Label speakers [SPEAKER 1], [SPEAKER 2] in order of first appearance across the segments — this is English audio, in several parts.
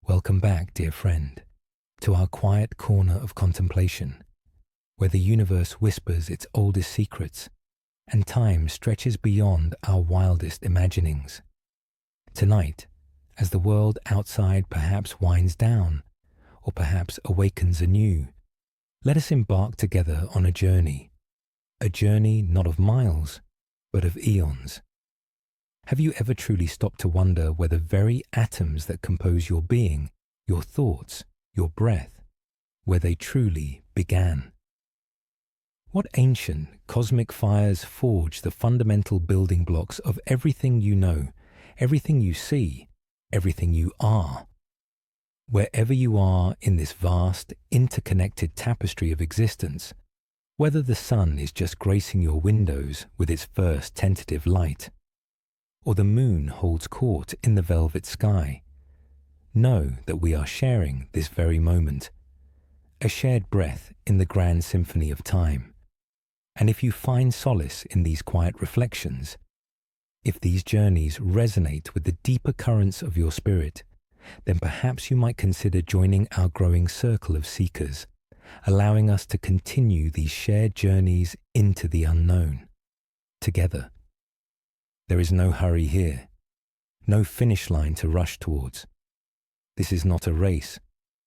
[SPEAKER 1] Welcome back, dear friend, to our quiet corner of contemplation, where the universe whispers its oldest secrets and time stretches beyond our wildest imaginings. Tonight, as the world outside perhaps winds down, or perhaps awakens anew, let us embark together on a journey not of miles, but of eons. Have you ever truly stopped to wonder where the very atoms that compose your being, your thoughts, your breath, where they truly began? What ancient cosmic fires forge the fundamental building blocks of everything you know, everything you see, everything you are? Wherever you are in this vast, interconnected tapestry of existence, whether the sun is just gracing your windows with its first tentative light, or the moon holds court in the velvet sky, know that we are sharing this very moment, a shared breath in the grand symphony of time. And if you find solace in these quiet reflections, if these journeys resonate with the deeper currents of your spirit, then perhaps you might consider joining our growing circle of seekers, allowing us to continue these shared journeys into the unknown, together. There is no hurry here, no finish line to rush towards. This is not a race,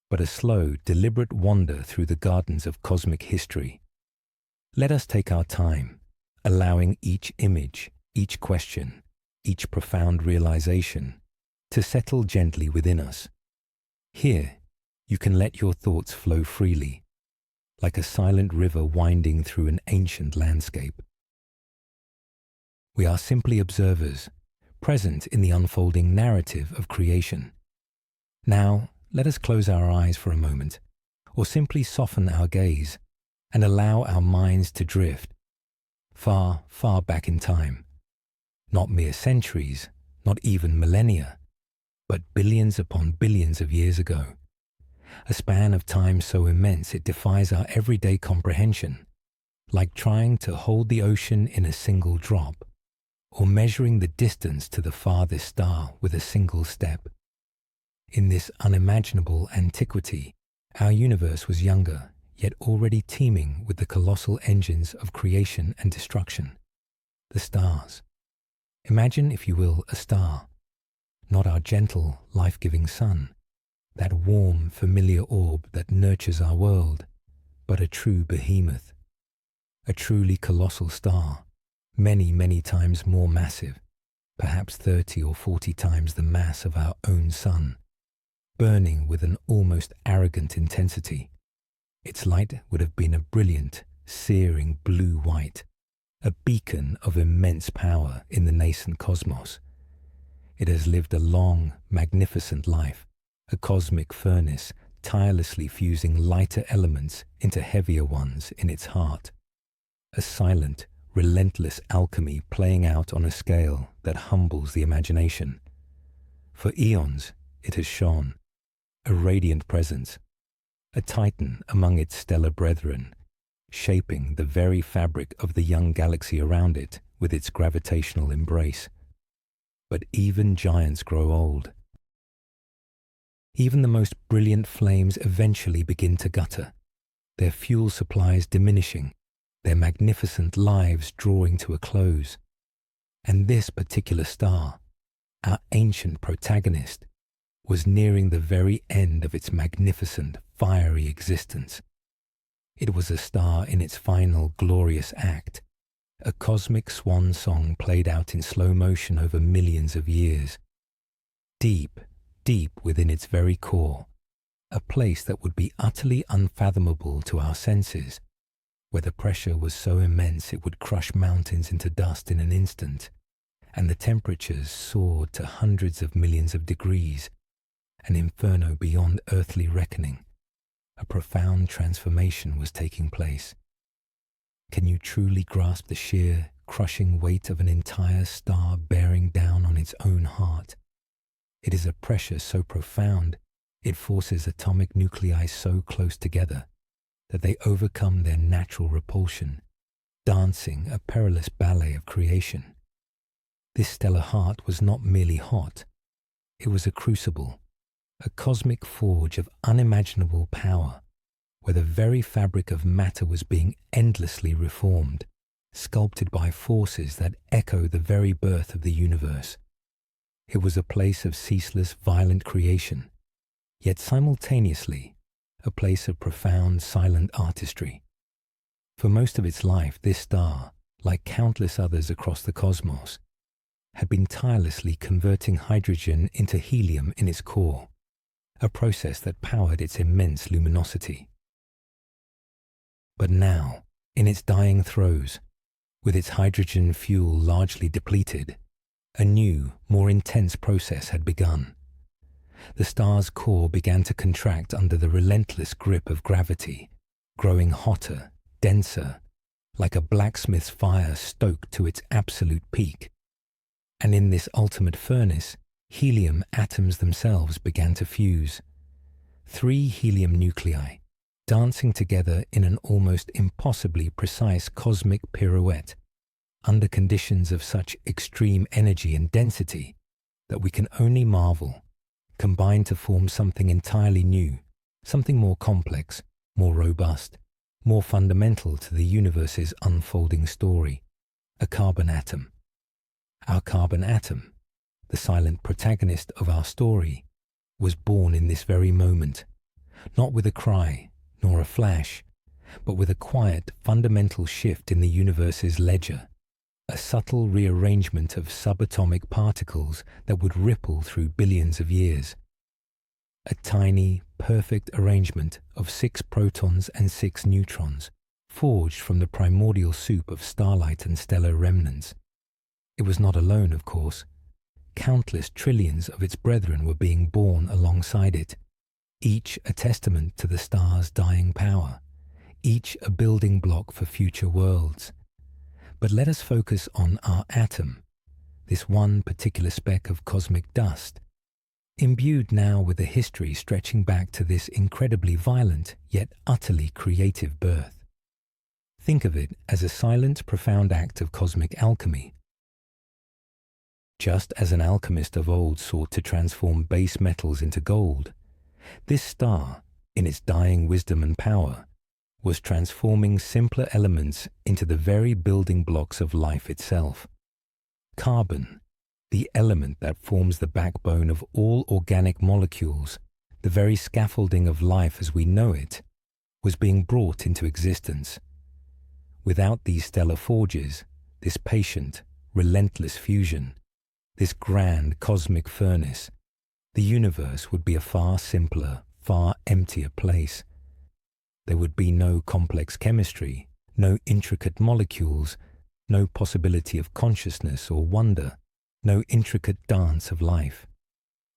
[SPEAKER 1] but a slow, deliberate wander through the gardens of cosmic history. Let us take our time, allowing each image, each question, each profound realization to settle gently within us. Here, you can let your thoughts flow freely, like a silent river winding through an ancient landscape. We are simply observers, present in the unfolding narrative of creation. Now, let us close our eyes for a moment, or simply soften our gaze and allow our minds to drift far, far back in time. Not mere centuries, not even millennia, but billions upon billions of years ago. A span of time so immense it defies our everyday comprehension, like trying to hold the ocean in a single drop, or measuring the distance to the farthest star with a single step. In this unimaginable antiquity, our universe was younger, yet already teeming with the colossal engines of creation and destruction. The stars. Imagine, if you will, a star, not our gentle, life-giving sun, that warm, familiar orb that nurtures our world, but a true behemoth, a truly colossal star, many, many times more massive, perhaps 30 or 40 times the mass of our own sun, burning with an almost arrogant intensity. Its light would have been a brilliant, searing blue-white, a beacon of immense power in the nascent cosmos. It has lived a long, magnificent life, a cosmic furnace tirelessly fusing lighter elements into heavier ones in its heart. A silent, relentless alchemy playing out on a scale that humbles the imagination. For eons it has shone, a radiant presence, a titan among its stellar brethren, shaping the very fabric of the young galaxy around it with its gravitational embrace. But even giants grow old. Even the most brilliant flames eventually begin to gutter, their fuel supplies diminishing, their magnificent lives drawing to a close. And this particular star, our ancient protagonist, was nearing the very end of its magnificent, fiery existence. It was a star in its final glorious act, a cosmic swan song played out in slow motion over millions of years. Deep, deep within its very core, a place that would be utterly unfathomable to our senses, where the pressure was so immense it would crush mountains into dust in an instant, and the temperatures soared to hundreds of millions of degrees, an inferno beyond earthly reckoning. A profound transformation was taking place. Can you truly grasp the sheer, crushing weight of an entire star bearing down on its own heart? It is a pressure so profound, it forces atomic nuclei so close together that they overcome their natural repulsion, dancing a perilous ballet of creation. This stellar heart was not merely hot, it was a crucible, a cosmic forge of unimaginable power, where the very fabric of matter was being endlessly reformed, sculpted by forces that echo the very birth of the universe. It was a place of ceaseless, violent creation, yet simultaneously a place of profound, silent artistry. For most of its life, this star, like countless others across the cosmos, had been tirelessly converting hydrogen into helium in its core, a process that powered its immense luminosity. But now, in its dying throes, with its hydrogen fuel largely depleted, a new, more intense process had begun. The star's core began to contract under the relentless grip of gravity, growing hotter, denser, like a blacksmith's fire stoked to its absolute peak. And in this ultimate furnace, helium atoms themselves began to fuse. 3 helium nuclei, dancing together in an almost impossibly precise cosmic pirouette, under conditions of such extreme energy and density that we can only marvel, combined to form something entirely new, something more complex, more robust, more fundamental to the universe's unfolding story, a carbon atom. Our carbon atom, the silent protagonist of our story, was born in this very moment, not with a cry nor a flash, but with a quiet, fundamental shift in the universe's ledger, a subtle rearrangement of subatomic particles that would ripple through billions of years. A tiny, perfect arrangement of 6 protons and 6 neutrons, forged from the primordial soup of starlight and stellar remnants. It was not alone, of course. Countless trillions of its brethren were being born alongside it, each a testament to the star's dying power, each a building block for future worlds. But let us focus on our atom, this one particular speck of cosmic dust, imbued now with a history stretching back to this incredibly violent yet utterly creative birth. Think of it as a silent, profound act of cosmic alchemy. Just as an alchemist of old sought to transform base metals into gold, this star, in its dying wisdom and power, was transforming simpler elements into the very building blocks of life itself. Carbon, the element that forms the backbone of all organic molecules, the very scaffolding of life as we know it, was being brought into existence. Without these stellar forges, this patient, relentless fusion, this grand cosmic furnace, the universe would be a far simpler, far emptier place. There would be no complex chemistry, no intricate molecules, no possibility of consciousness or wonder, no intricate dance of life.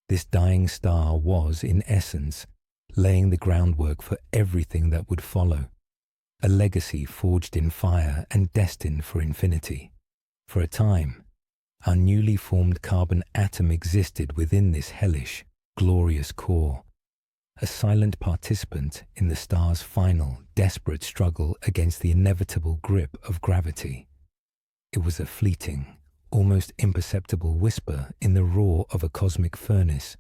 [SPEAKER 1] This dying star was, in essence, laying the groundwork for everything that would follow, a legacy forged in fire and destined for infinity. For a time, our newly formed carbon atom existed within this hellish, glorious core, a silent participant in the star's final, desperate struggle against the inevitable grip of gravity. It was a fleeting, almost imperceptible whisper in the roar of a cosmic furnace,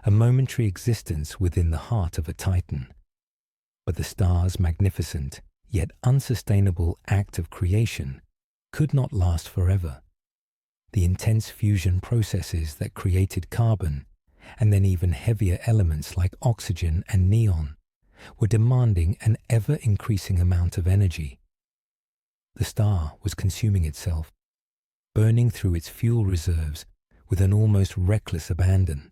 [SPEAKER 1] a momentary existence within the heart of a titan. But the star's magnificent, yet unsustainable act of creation could not last forever. The intense fusion processes that created carbon, and then even heavier elements like oxygen and neon, were demanding an ever-increasing amount of energy. The star was consuming itself, burning through its fuel reserves with an almost reckless abandon,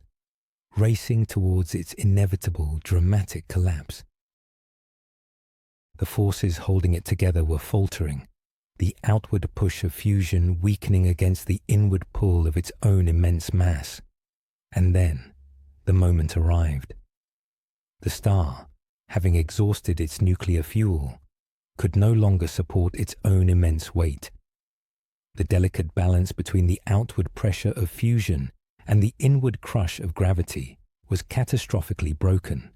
[SPEAKER 1] racing towards its inevitable, dramatic collapse. The forces holding it together were faltering, the outward push of fusion weakening against the inward pull of its own immense mass. And then, the moment arrived. The star, having exhausted its nuclear fuel, could no longer support its own immense weight. The delicate balance between the outward pressure of fusion and the inward crush of gravity was catastrophically broken.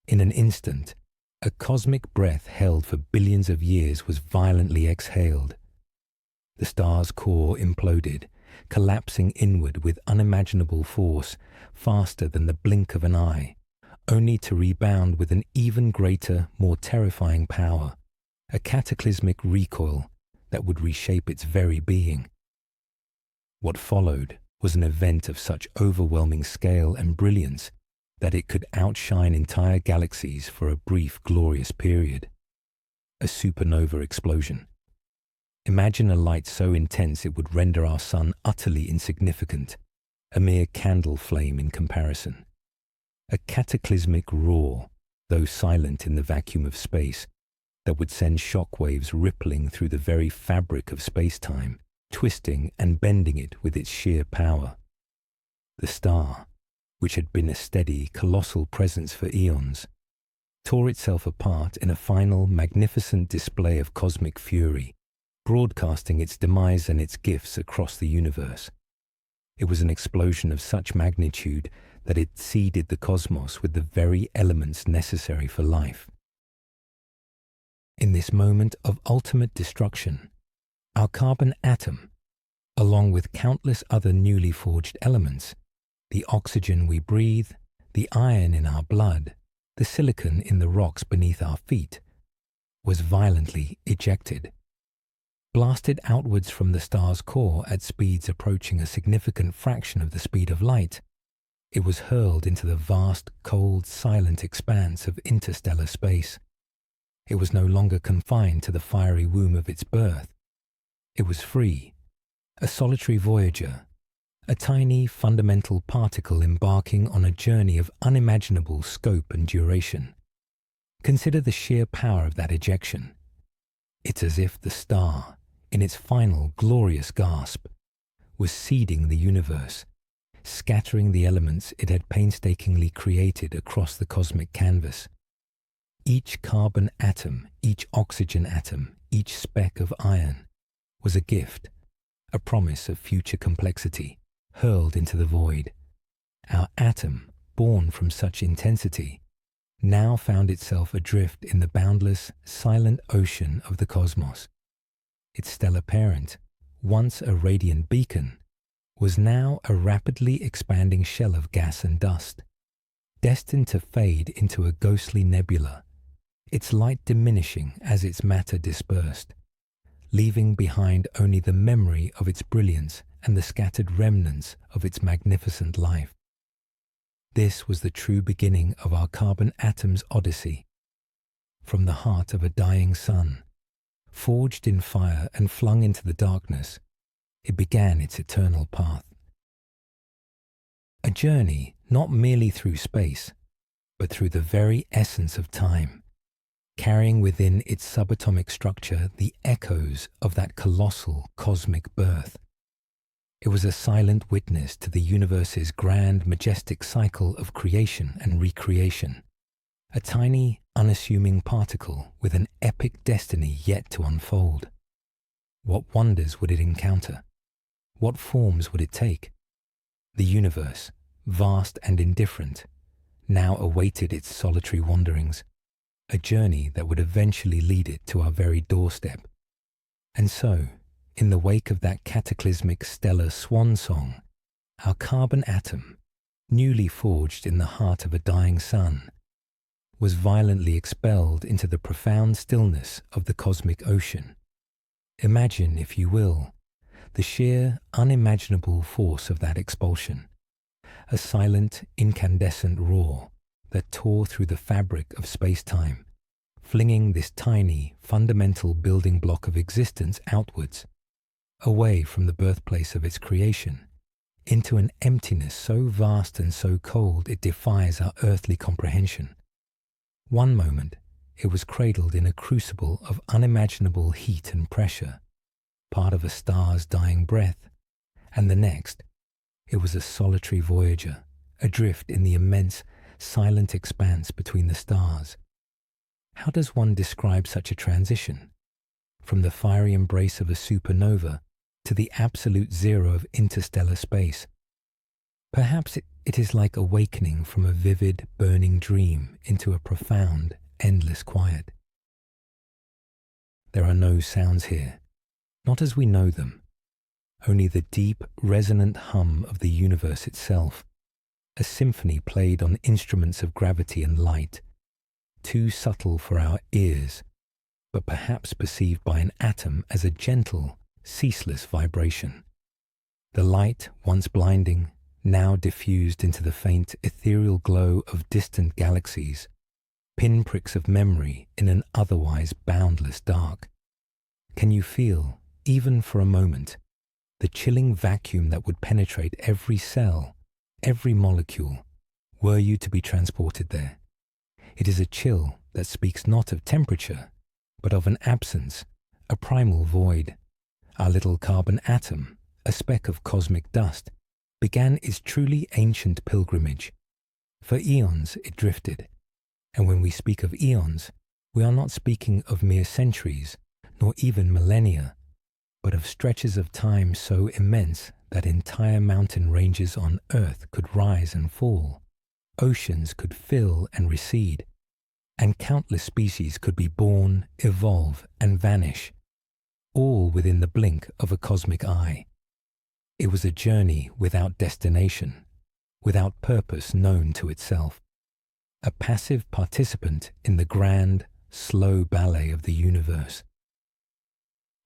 [SPEAKER 1] In an instant, a cosmic breath held for billions of years was violently exhaled. The star's core imploded, collapsing inward with unimaginable force, faster than the blink of an eye, only to rebound with an even greater, more terrifying power, a cataclysmic recoil that would reshape its very being. What followed was an event of such overwhelming scale and brilliance that it could outshine entire galaxies for a brief, glorious period. A supernova explosion. Imagine a light so intense it would render our sun utterly insignificant, a mere candle flame in comparison. A cataclysmic roar, though silent in the vacuum of space, that would send shock waves rippling through the very fabric of space-time, twisting and bending it with its sheer power. The star, which had been a steady, colossal presence for eons, tore itself apart in a final, magnificent display of cosmic fury, broadcasting its demise and its gifts across the universe. It was an explosion of such magnitude that it seeded the cosmos with the very elements necessary for life. In this moment of ultimate destruction, our carbon atom, along with countless other newly forged elements, the oxygen we breathe, the iron in our blood, the silicon in the rocks beneath our feet, was violently ejected. Blasted outwards from the star's core at speeds approaching a significant fraction of the speed of light, it was hurled into the vast, cold, silent expanse of interstellar space. It was no longer confined to the fiery womb of its birth. It was free, a solitary voyager, a tiny fundamental particle embarking on a journey of unimaginable scope and duration. Consider the sheer power of that ejection. It's as if the star, in its final glorious gasp, was seeding the universe, scattering the elements it had painstakingly created across the cosmic canvas. Each carbon atom, each oxygen atom, each speck of iron was a gift, a promise of future complexity, hurled into the void. Our atom, born from such intensity, now found itself adrift in the boundless, silent ocean of the cosmos. Its stellar parent, once a radiant beacon, was now a rapidly expanding shell of gas and dust, destined to fade into a ghostly nebula, its light diminishing as its matter dispersed, leaving behind only the memory of its brilliance and the scattered remnants of its magnificent life. This was the true beginning of our carbon atom's odyssey. From the heart of a dying sun, forged in fire and flung into the darkness, it began its eternal path. A journey not merely through space, but through the very essence of time, carrying within its subatomic structure the echoes of that colossal cosmic birth. It was a silent witness to the universe's grand, majestic cycle of creation and recreation, a tiny, unassuming particle with an epic destiny yet to unfold. What wonders would it encounter? What forms would it take? The universe, vast and indifferent, now awaited its solitary wanderings, a journey that would eventually lead it to our very doorstep. And so, in the wake of that cataclysmic stellar swan song, our carbon atom, newly forged in the heart of a dying sun, was violently expelled into the profound stillness of the cosmic ocean. Imagine, if you will, the sheer, unimaginable force of that expulsion, a silent, incandescent roar that tore through the fabric of space-time, flinging this tiny, fundamental building block of existence outwards, away from the birthplace of its creation, into an emptiness so vast and so cold it defies our earthly comprehension. One moment, it was cradled in a crucible of unimaginable heat and pressure, part of a star's dying breath, and the next, it was a solitary voyager, adrift in the immense, silent expanse between the stars. How does one describe such a transition? From the fiery embrace of a supernova to the absolute zero of interstellar space. Perhaps it is like awakening from a vivid, burning dream into a profound, endless quiet. There are no sounds here, not as we know them. only the deep, resonant hum of the universe itself, a symphony played on instruments of gravity and light, too subtle for our ears, but perhaps perceived by an atom as a gentle, ceaseless vibration. The light, once blinding, now diffused into the faint, ethereal glow of distant galaxies, pinpricks of memory in an otherwise boundless dark. Can you feel, even for a moment, the chilling vacuum that would penetrate every cell, every molecule, were you to be transported there? It is a chill that speaks not of temperature, but of an absence, a primal void. Our little carbon atom, a speck of cosmic dust, began its truly ancient pilgrimage. For eons it drifted, and when we speak of eons, we are not speaking of mere centuries, nor even millennia, but of stretches of time so immense that entire mountain ranges on Earth could rise and fall, oceans could fill and recede, and countless species could be born, evolve, and vanish, all within the blink of a cosmic eye. It was a journey without destination, without purpose known to itself, a passive participant in the grand, slow ballet of the universe.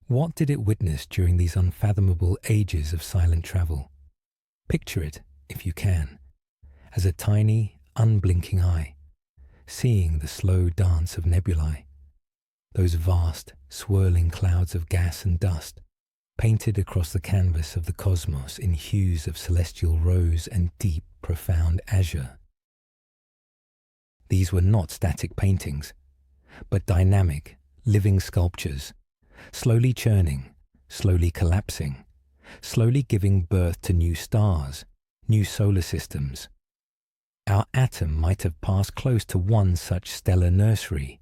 [SPEAKER 1] What did it witness during these unfathomable ages of silent travel? Picture it, if you can, as a tiny, unblinking eye, seeing the slow dance of nebulae, those vast, swirling clouds of gas and dust, painted across the canvas of the cosmos in hues of celestial rose and deep, profound azure. These were not static paintings, but dynamic, living sculptures, slowly churning, slowly collapsing, slowly giving birth to new stars, new solar systems. Our atom might have passed close to one such stellar nursery,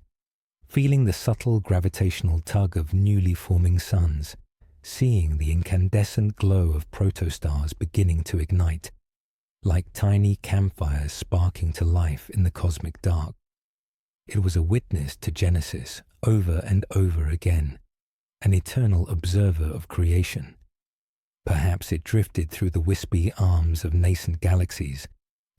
[SPEAKER 1] feeling the subtle gravitational tug of newly forming suns, seeing the incandescent glow of protostars beginning to ignite, like tiny campfires sparking to life in the cosmic dark. It was a witness to Genesis over and over again, an eternal observer of creation. Perhaps it drifted through the wispy arms of nascent galaxies,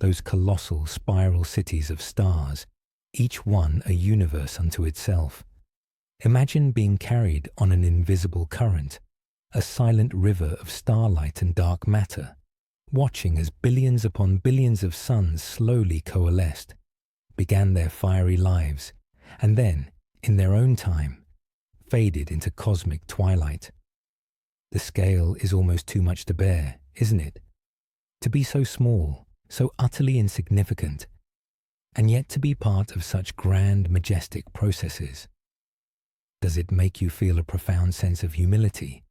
[SPEAKER 1] those colossal spiral cities of stars, each one a universe unto itself. Imagine being carried on an invisible current, a silent river of starlight and dark matter, watching as billions upon billions of suns slowly coalesced, began their fiery lives, and then, in their own time, faded into cosmic twilight. The scale is almost too much to bear, isn't it? To be so small, so utterly insignificant, and yet to be part of such grand, majestic processes. Does it make you feel a profound sense of humility,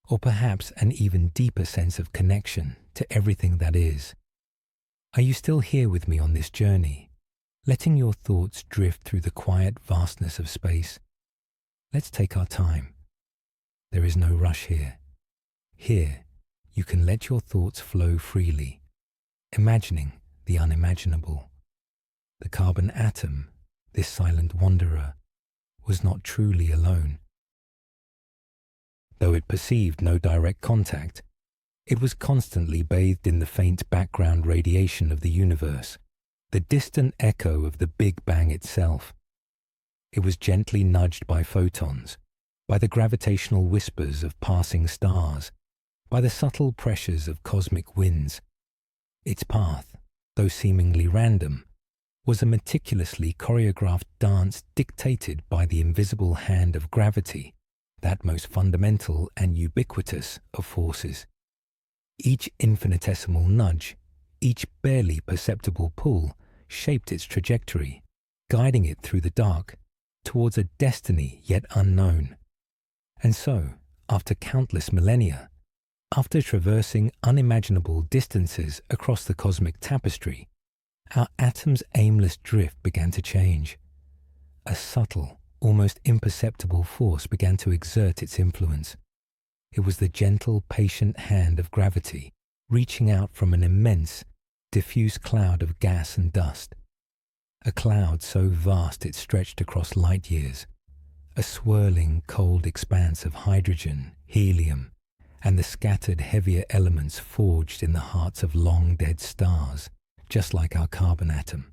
[SPEAKER 1] or perhaps an even deeper sense of connection to everything that is? Are you still here with me on this journey, letting your thoughts drift through the quiet vastness of space? Let's take our time. There is no rush here. Here, you can let your thoughts flow freely, imagining the unimaginable. The carbon atom, this silent wanderer, was not truly alone. Though it perceived no direct contact, it was constantly bathed in the faint background radiation of the universe, the distant echo of the Big Bang itself. It was gently nudged by photons, by the gravitational whispers of passing stars, by the subtle pressures of cosmic winds. Its path, though seemingly random, was a meticulously choreographed dance dictated by the invisible hand of gravity, that most fundamental and ubiquitous of forces. Each infinitesimal nudge, each barely perceptible pull, shaped its trajectory, guiding it through the dark, towards a destiny yet unknown. And so, after countless millennia, after traversing unimaginable distances across the cosmic tapestry, our atom's aimless drift began to change. A subtle, almost imperceptible force began to exert its influence. It was the gentle, patient hand of gravity, reaching out from an immense, diffuse cloud of gas and dust. A cloud so vast it stretched across light years, a swirling, cold expanse of hydrogen, helium, and the scattered heavier elements forged in the hearts of long-dead stars, just like our carbon atom.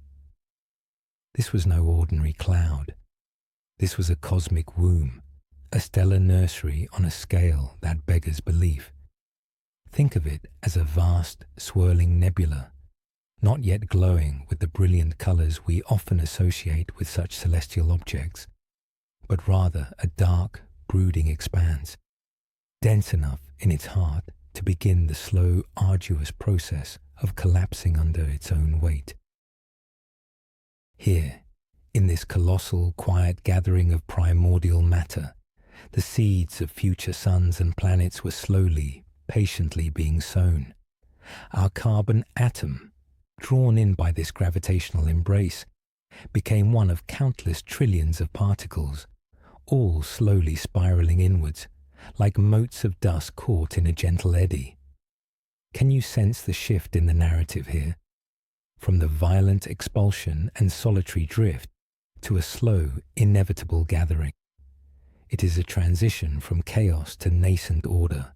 [SPEAKER 1] This was no ordinary cloud. This was a cosmic womb, a stellar nursery on a scale that beggars belief. Think of it as a vast, swirling nebula, not yet glowing with the brilliant colors we often associate with such celestial objects, but rather a dark, brooding expanse, dense enough in its heart to begin the slow, arduous process of collapsing under its own weight. Here, in this colossal, quiet gathering of primordial matter, the seeds of future suns and planets were slowly, patiently being sown. Our carbon atom, drawn in by this gravitational embrace, became one of countless trillions of particles, all slowly spiraling inwards, like motes of dust caught in a gentle eddy. Can you sense the shift in the narrative here? From the violent expulsion and solitary drift to a slow, inevitable gathering. It is a transition from chaos to nascent order,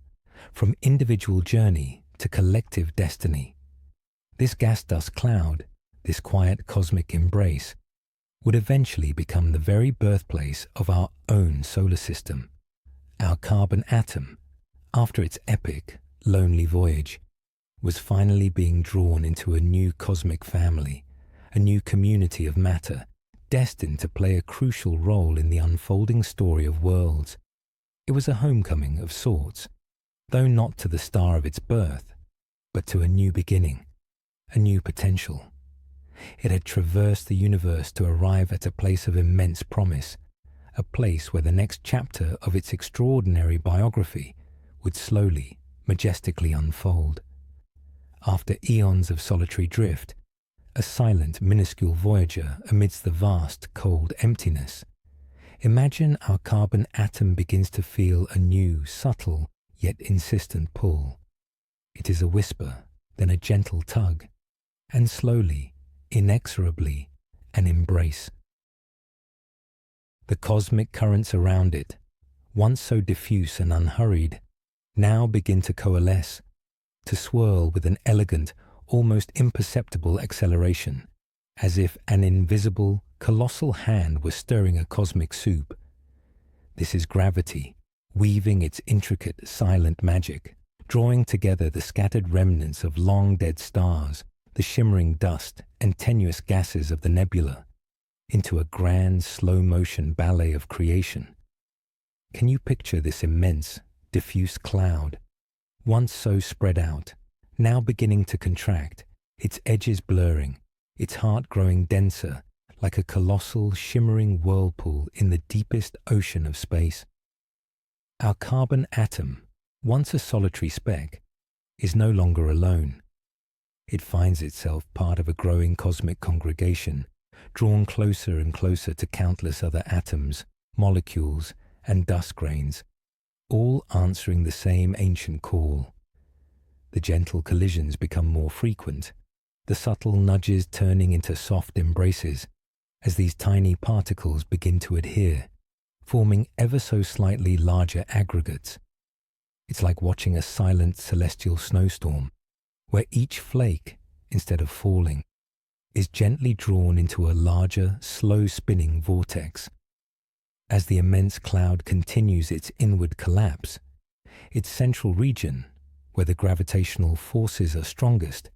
[SPEAKER 1] from individual journey to collective destiny. This gas dust cloud, this quiet cosmic embrace, would eventually become the very birthplace of our own solar system. Our carbon atom, after its epic, lonely voyage, was finally being drawn into a new cosmic family, a new community of matter, destined to play a crucial role in the unfolding story of worlds. It was a homecoming of sorts, though not to the star of its birth, but to a new beginning, a new potential. It had traversed the universe to arrive at a place of immense promise, a place where the next chapter of its extraordinary biography would slowly, majestically unfold. After eons of solitary drift, a silent, minuscule voyager amidst the vast, cold emptiness, imagine our carbon atom begins to feel a new, subtle, yet insistent pull. It is a whisper, then a gentle tug, and slowly, inexorably, an embrace. The cosmic currents around it, once so diffuse and unhurried, now begin to coalesce, to swirl with an elegant, almost imperceptible acceleration, as if an invisible, colossal hand was stirring a cosmic soup. This is gravity, weaving its intricate, silent magic, drawing together the scattered remnants of long-dead stars, the shimmering dust and tenuous gases of the nebula, into a grand, slow-motion ballet of creation. Can you picture this immense, diffuse cloud, once so spread out, now beginning to contract, its edges blurring, its heart growing denser, like a colossal, shimmering whirlpool in the deepest ocean of space? Our carbon atom, once a solitary speck, is no longer alone. It finds itself part of a growing cosmic congregation, drawn closer and closer to countless other atoms, molecules, and dust grains, all answering the same ancient call. The gentle collisions become more frequent, the subtle nudges turning into soft embraces, as these tiny particles begin to adhere, forming ever so slightly larger aggregates. It's like watching a silent celestial snowstorm, where each flake, instead of falling, is gently drawn into a larger, slow-spinning vortex. As the immense cloud continues its inward collapse, its central region, where the gravitational forces are strongest,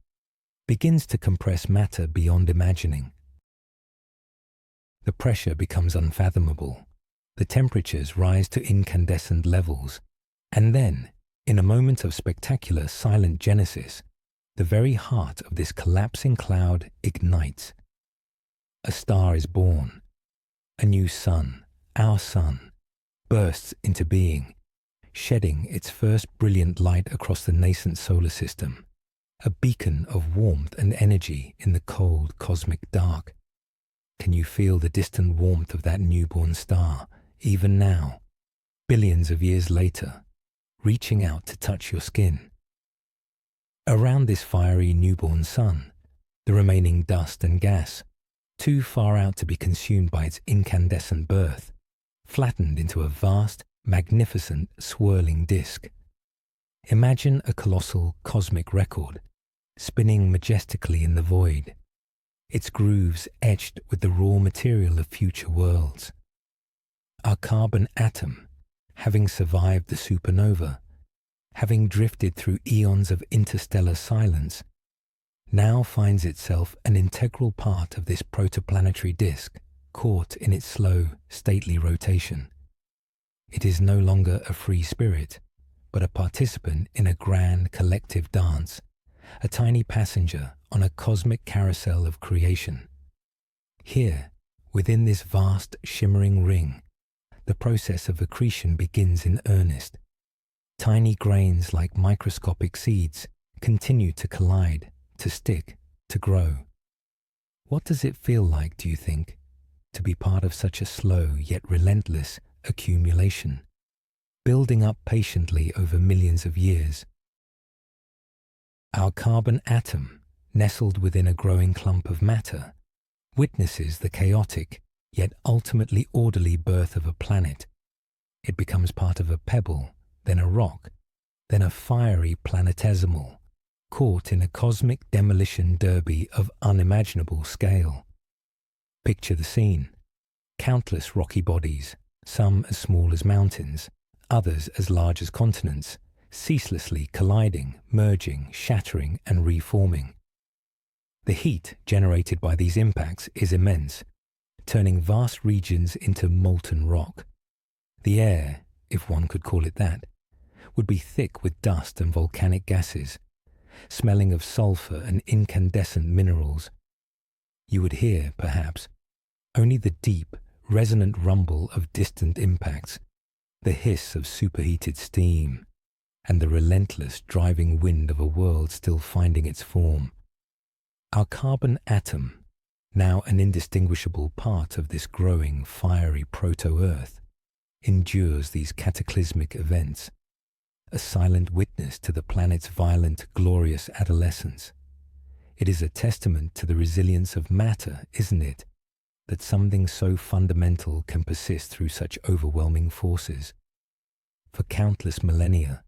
[SPEAKER 1] begins to compress matter beyond imagining. The pressure becomes unfathomable, the temperatures rise to incandescent levels, and then, in a moment of spectacular silent genesis, the very heart of this collapsing cloud ignites. A star is born. A new sun, our sun, bursts into being, shedding its first brilliant light across the nascent solar system, a beacon of warmth and energy in the cold cosmic dark. Can you feel the distant warmth of that newborn star, even now, billions of years later, reaching out to touch your skin? Around this fiery newborn sun, the remaining dust and gas, too far out to be consumed by its incandescent birth, flattened into a vast, magnificent, swirling disk. Imagine a colossal cosmic record, spinning majestically in the void, its grooves etched with the raw material of future worlds. Our carbon atom, having survived the supernova, having drifted through eons of interstellar silence, now finds itself an integral part of this protoplanetary disk, caught in its slow, stately rotation. It is no longer a free spirit, but a participant in a grand collective dance, a tiny passenger on a cosmic carousel of creation. Here, within this vast shimmering ring, the process of accretion begins in earnest. Tiny grains like microscopic seeds continue to collide, to stick, to grow. What does it feel like, do you think, to be part of such a slow yet relentless accumulation, building up patiently over millions of years? Our carbon atom, nestled within a growing clump of matter, witnesses the chaotic yet ultimately orderly birth of a planet. It becomes part of a pebble, then a rock, then a fiery planetesimal, caught in a cosmic demolition derby of unimaginable scale. Picture the scene. Countless rocky bodies, some as small as mountains, others as large as continents, ceaselessly colliding, merging, shattering, and reforming. The heat generated by these impacts is immense, turning vast regions into molten rock. The air, if one could call it that, would be thick with dust and volcanic gases, smelling of sulfur and incandescent minerals. You would hear, perhaps, only the deep, resonant rumble of distant impacts, the hiss of superheated steam, and the relentless driving wind of a world still finding its form. Our carbon atom, now an indistinguishable part of this growing, fiery proto-Earth, endures these cataclysmic events, a silent witness to the planet's violent, glorious adolescence. It is a testament to the resilience of matter, isn't it, that something so fundamental can persist through such overwhelming forces. For countless millennia,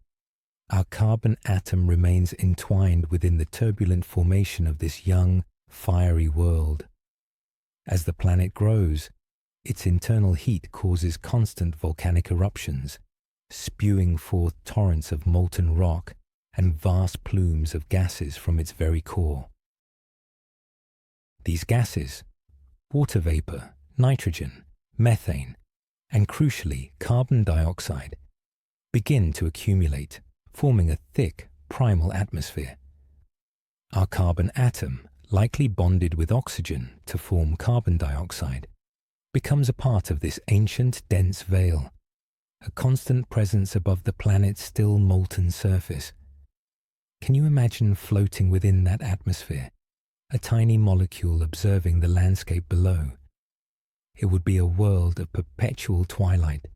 [SPEAKER 1] our carbon atom remains entwined within the turbulent formation of this young, fiery world. As the planet grows, its internal heat causes constant volcanic eruptions, spewing forth torrents of molten rock and vast plumes of gases from its very core. These gases, water vapor, nitrogen, methane, and crucially carbon dioxide, begin to accumulate, forming a thick, primal atmosphere. Our carbon atom, likely bonded with oxygen to form carbon dioxide, becomes a part of this ancient, dense veil, a constant presence above the planet's still molten surface. Can you imagine floating within that atmosphere, a tiny molecule observing the landscape below? It would be a world of perpetual twilight,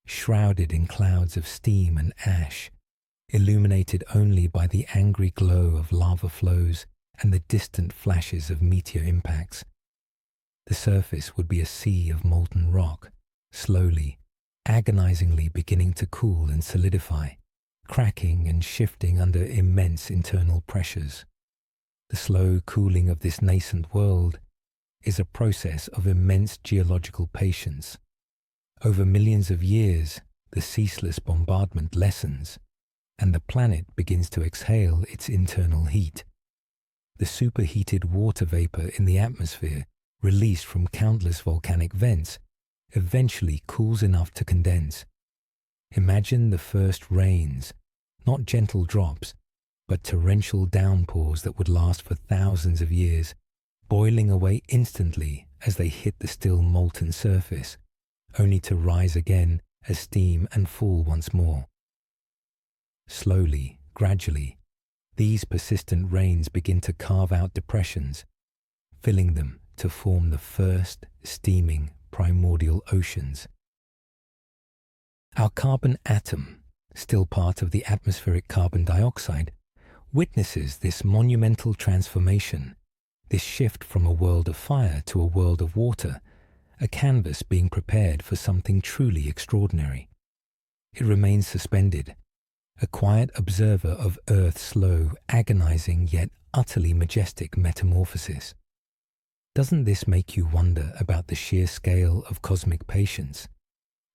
[SPEAKER 1] shrouded in clouds of steam and ash, illuminated only by the angry glow of lava flows and the distant flashes of meteor impacts. The surface would be a sea of molten rock, slowly, agonizingly beginning to cool and solidify, cracking and shifting under immense internal pressures. The slow cooling of this nascent world is a process of immense geological patience. Over millions of years, the ceaseless bombardment lessens, and the planet begins to exhale its internal heat. The superheated water vapor in the atmosphere, released from countless volcanic vents, eventually cools enough to condense. Imagine the first rains, not gentle drops, but torrential downpours that would last for thousands of years, boiling away instantly as they hit the still molten surface, only to rise again as steam and fall once more. Slowly, gradually, these persistent rains begin to carve out depressions, filling them to form the first steaming primordial oceans. Our carbon atom, still part of the atmospheric carbon dioxide, witnesses this monumental transformation, this shift from a world of fire to a world of water, a canvas being prepared for something truly extraordinary. It remains suspended, a quiet observer of Earth's slow, agonizing yet utterly majestic metamorphosis. Doesn't this make you wonder about the sheer scale of cosmic patience,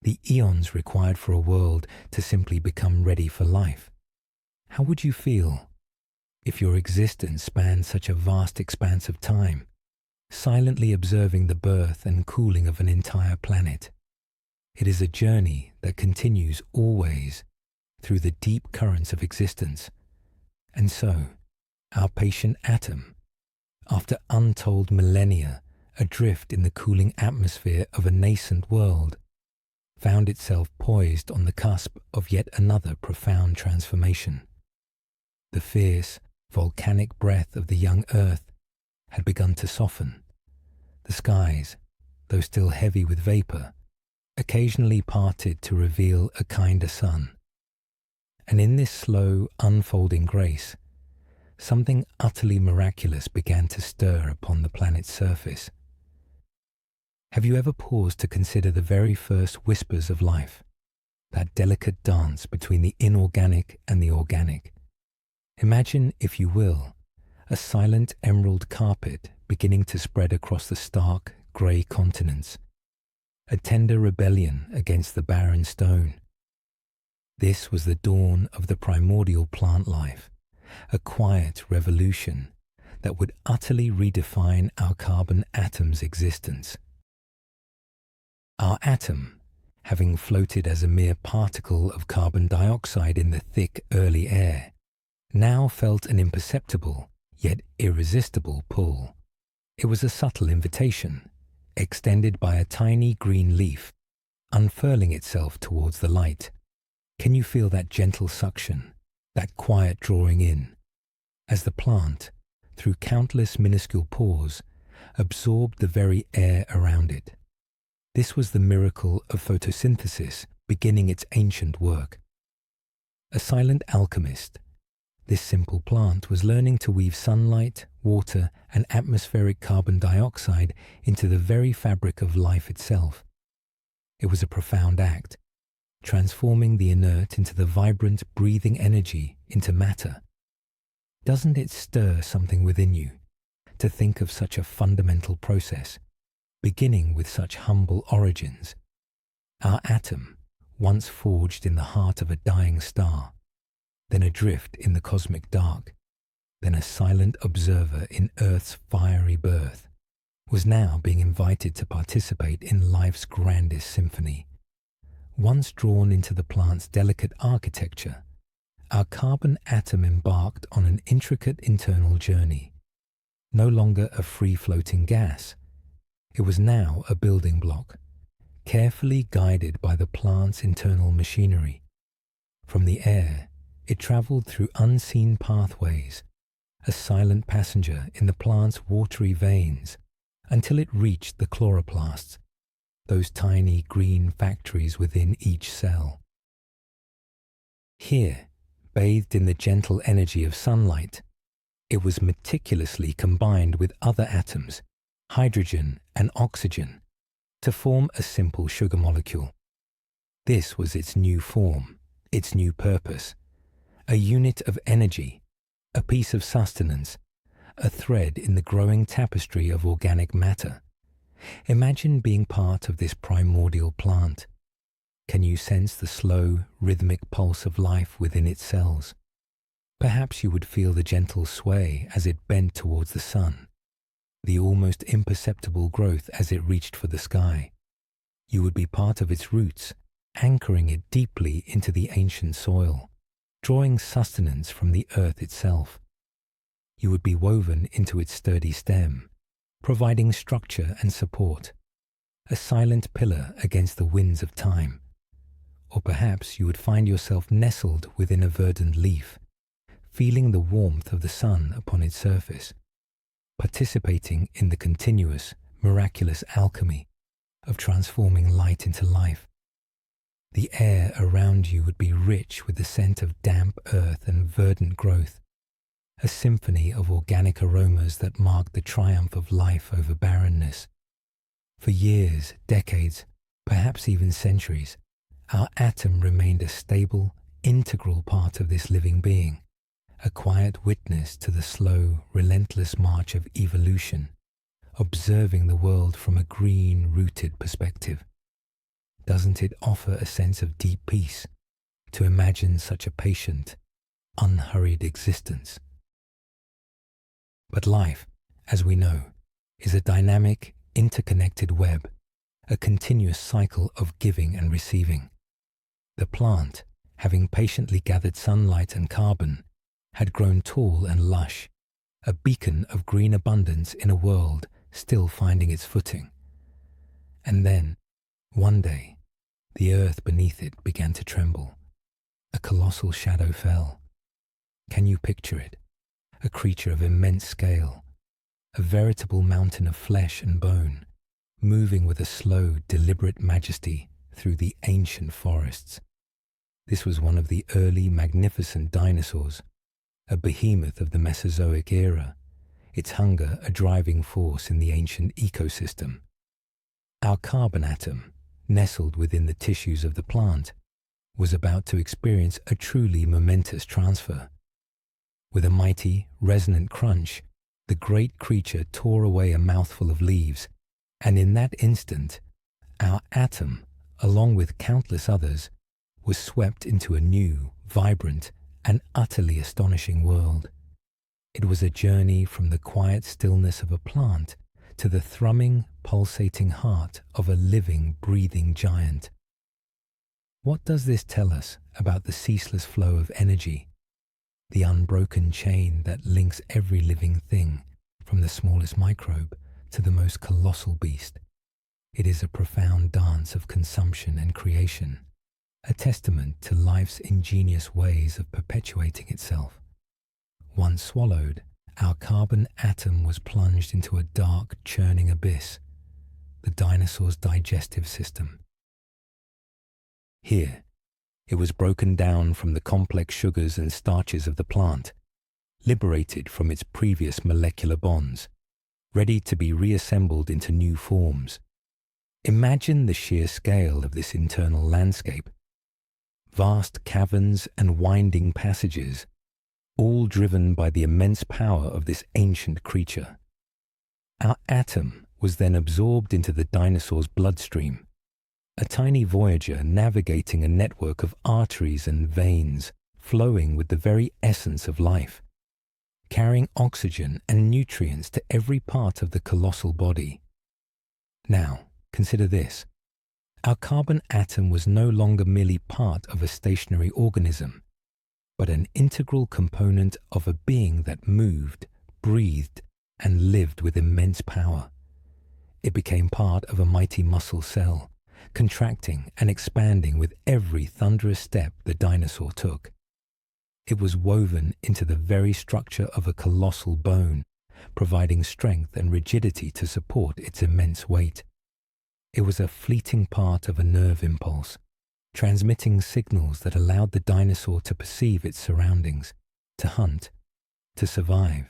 [SPEAKER 1] the eons required for a world to simply become ready for life? How would you feel if your existence spanned such a vast expanse of time, silently observing the birth and cooling of an entire planet? It is a journey that continues always through the deep currents of existence. And so, our patient atom, after untold millennia adrift in the cooling atmosphere of a nascent world, found itself poised on the cusp of yet another profound transformation. The fierce, volcanic breath of the young Earth had begun to soften. The skies, though still heavy with vapor, occasionally parted to reveal a kinder sun. And in this slow, unfolding grace, something utterly miraculous began to stir upon the planet's surface. Have you ever paused to consider the very first whispers of life, that delicate dance between the inorganic and the organic? Imagine, if you will, a silent emerald carpet beginning to spread across the stark, grey continents, a tender rebellion against the barren stone. This was the dawn of the primordial plant life, a quiet revolution that would utterly redefine our carbon atom's existence. Our atom, having floated as a mere particle of carbon dioxide in the thick early air, now felt an imperceptible yet irresistible pull. It was a subtle invitation, extended by a tiny green leaf, unfurling itself towards the light. Can you feel that gentle suction, that quiet drawing in, as the plant, through countless minuscule pores, absorbed the very air around it? This was the miracle of photosynthesis beginning its ancient work. A silent alchemist, this simple plant was learning to weave sunlight, water, and atmospheric carbon dioxide into the very fabric of life itself. It was a profound act, transforming the inert into the vibrant, breathing energy into matter. Doesn't it stir something within you to think of such a fundamental process, beginning with such humble origins? Our atom, once forged in the heart of a dying star, then adrift in the cosmic dark, then a silent observer in Earth's fiery birth, was now being invited to participate in life's grandest symphony. Once drawn into the plant's delicate architecture, our carbon atom embarked on an intricate internal journey. No longer a free-floating gas, it was now a building block, carefully guided by the plant's internal machinery. From the air, it traveled through unseen pathways, a silent passenger in the plant's watery veins, until it reached the chloroplasts, those tiny green factories within each cell. Here, bathed in the gentle energy of sunlight, it was meticulously combined with other atoms, hydrogen and oxygen, to form a simple sugar molecule. This was its new form, its new purpose, a unit of energy, a piece of sustenance, a thread in the growing tapestry of organic matter. Imagine being part of this primordial plant. Can you sense the slow, rhythmic pulse of life within its cells? Perhaps you would feel the gentle sway as it bent towards the sun, the almost imperceptible growth as it reached for the sky. You would be part of its roots, anchoring it deeply into the ancient soil, drawing sustenance from the earth itself. You would be woven into its sturdy stem, providing structure and support, a silent pillar against the winds of time. Or perhaps you would find yourself nestled within a verdant leaf, feeling the warmth of the sun upon its surface, participating in the continuous, miraculous alchemy of transforming light into life. The air around you would be rich with the scent of damp earth and verdant growth, a symphony of organic aromas that marked the triumph of life over barrenness. For years, decades, perhaps even centuries, our atom remained a stable, integral part of this living being, a quiet witness to the slow, relentless march of evolution, observing the world from a green-rooted perspective. Doesn't it offer a sense of deep peace to imagine such a patient, unhurried existence? But life, as we know, is a dynamic, interconnected web, a continuous cycle of giving and receiving. The plant, having patiently gathered sunlight and carbon, had grown tall and lush, a beacon of green abundance in a world still finding its footing. And then, one day, the earth beneath it began to tremble. A colossal shadow fell. Can you picture it? A creature of immense scale, a veritable mountain of flesh and bone, moving with a slow, deliberate majesty through the ancient forests. This was one of the early, magnificent dinosaurs, a behemoth of the Mesozoic era, its hunger a driving force in the ancient ecosystem. Our carbon atom, nestled within the tissues of the plant, was about to experience a truly momentous transfer. With a mighty, resonant crunch, the great creature tore away a mouthful of leaves, and in that instant, our atom, along with countless others, was swept into a new, vibrant, and utterly astonishing world. It was a journey from the quiet stillness of a plant to the thrumming, pulsating heart of a living, breathing giant. What does this tell us about the ceaseless flow of energy, the unbroken chain that links every living thing, from the smallest microbe to the most colossal beast? It is a profound dance of consumption and creation, a testament to life's ingenious ways of perpetuating itself. Once swallowed, our carbon atom was plunged into a dark, churning abyss, the dinosaur's digestive system. Here, it was broken down from the complex sugars and starches of the plant, liberated from its previous molecular bonds, ready to be reassembled into new forms. Imagine the sheer scale of this internal landscape. Vast caverns and winding passages, all driven by the immense power of this ancient creature. Our atom was then absorbed into the dinosaur's bloodstream, a tiny voyager navigating a network of arteries and veins flowing with the very essence of life, carrying oxygen and nutrients to every part of the colossal body. Now, consider this. Our carbon atom was no longer merely part of a stationary organism, but an integral component of a being that moved, breathed, and lived with immense power. It became part of a mighty muscle cell, contracting and expanding with every thunderous step the dinosaur took. It was woven into the very structure of a colossal bone, providing strength and rigidity to support its immense weight. It was a fleeting part of a nerve impulse, transmitting signals that allowed the dinosaur to perceive its surroundings, to hunt, to survive.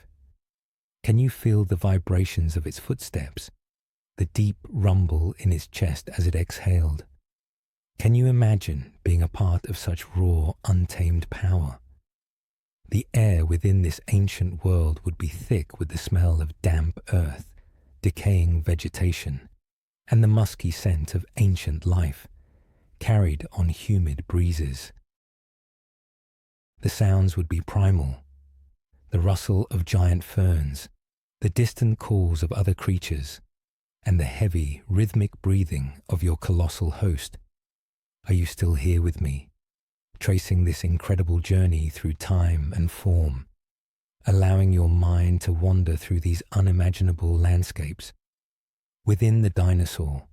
[SPEAKER 1] Can you feel the vibrations of its footsteps, the deep rumble in its chest as it exhaled? Can you imagine being a part of such raw, untamed power? The air within this ancient world would be thick with the smell of damp earth, decaying vegetation, and the musky scent of ancient life, carried on humid breezes. The sounds would be primal, the rustle of giant ferns, the distant calls of other creatures, and the heavy, rhythmic breathing of your colossal host. Are you still here with me, tracing this incredible journey through time and form, allowing your mind to wander through these unimaginable landscapes? Within the dinosaur,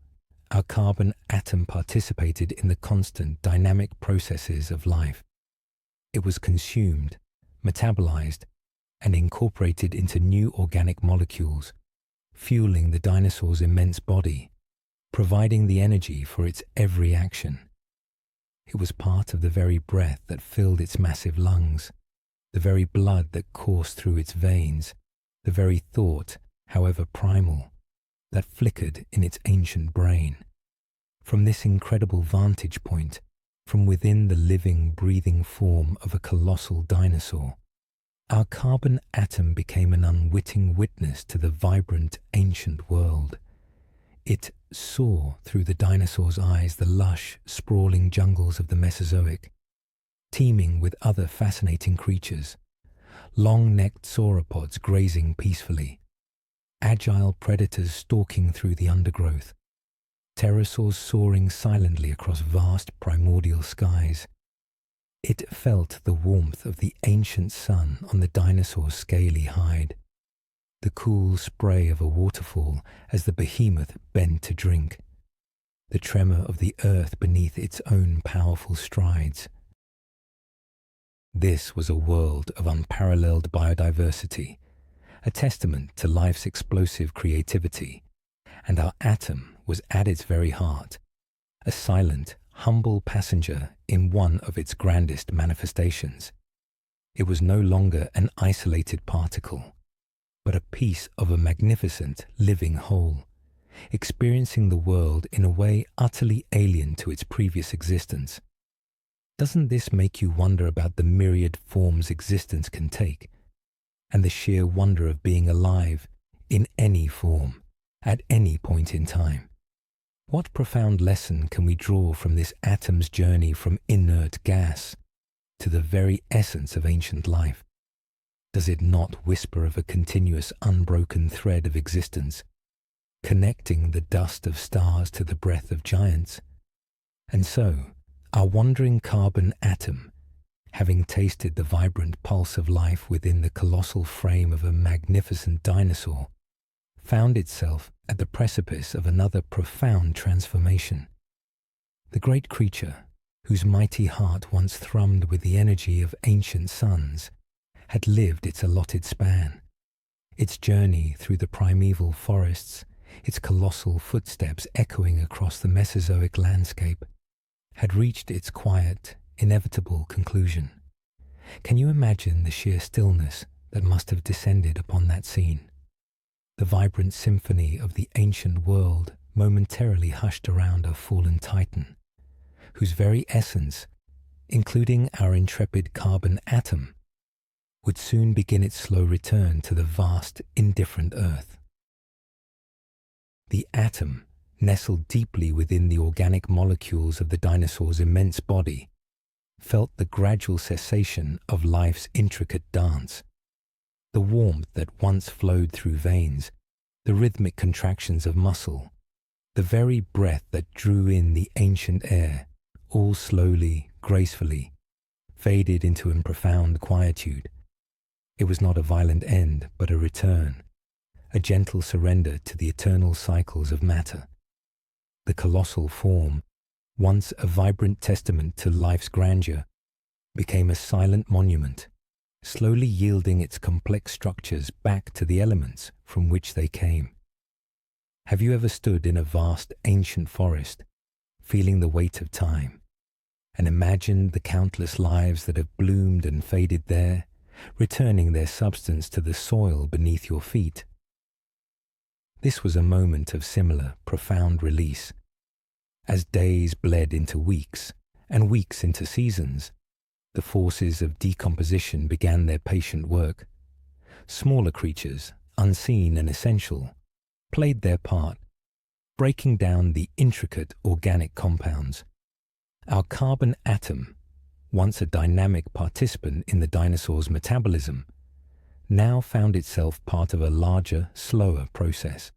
[SPEAKER 1] our carbon atom participated in the constant dynamic processes of life. It was consumed, metabolized, and incorporated into new organic molecules, fueling the dinosaur's immense body, providing the energy for its every action. It was part of the very breath that filled its massive lungs, the very blood that coursed through its veins, the very thought, however primal, that flickered in its ancient brain. From this incredible vantage point, from within the living, breathing form of a colossal dinosaur. Our carbon atom became an unwitting witness to the vibrant, ancient world. It saw through the dinosaur's eyes the lush, sprawling jungles of the Mesozoic, teeming with other fascinating creatures, long-necked sauropods grazing peacefully, agile predators stalking through the undergrowth, pterosaurs soaring silently across vast primordial skies. It felt the warmth of the ancient sun on the dinosaur's scaly hide, the cool spray of a waterfall as the behemoth bent to drink, the tremor of the earth beneath its own powerful strides. This was a world of unparalleled biodiversity, a testament to life's explosive creativity, and our atom was at its very heart, a silent, humble passenger in one of its grandest manifestations. It was no longer an isolated particle, but a piece of a magnificent living whole, experiencing the world in a way utterly alien to its previous existence. Doesn't this make you wonder about the myriad forms existence can take, and the sheer wonder of being alive in any form, at any point in time? What profound lesson can we draw from this atom's journey from inert gas to the very essence of ancient life? Does it not whisper of a continuous, unbroken thread of existence, connecting the dust of stars to the breath of giants? And so, our wandering carbon atom, having tasted the vibrant pulse of life within the colossal frame of a magnificent dinosaur, found itself at the precipice of another profound transformation. The great creature, whose mighty heart once thrummed with the energy of ancient suns, had lived its allotted span. Its journey through the primeval forests, its colossal footsteps echoing across the Mesozoic landscape, had reached its quiet, inevitable conclusion. Can you imagine the sheer stillness that must have descended upon that scene? The vibrant symphony of the ancient world momentarily hushed around a fallen titan, whose very essence, including our intrepid carbon atom, would soon begin its slow return to the vast, indifferent earth. The atom, nestled deeply within the organic molecules of the dinosaur's immense body, felt the gradual cessation of life's intricate dance. The warmth that once flowed through veins, the rhythmic contractions of muscle, the very breath that drew in the ancient air, all slowly, gracefully, faded into a profound quietude. It was not a violent end, but a return, a gentle surrender to the eternal cycles of matter. The colossal form, once a vibrant testament to life's grandeur, became a silent monument, slowly yielding its complex structures back to the elements from which they came. Have you ever stood in a vast ancient forest, feeling the weight of time, and imagined the countless lives that have bloomed and faded there, returning their substance to the soil beneath your feet? This was a moment of similar, profound release. As days bled into weeks, and weeks into seasons, the forces of decomposition began their patient work. Smaller creatures, unseen and essential, played their part, breaking down the intricate organic compounds. Our carbon atom, once a dynamic participant in the dinosaur's metabolism, now found itself part of a larger, slower process.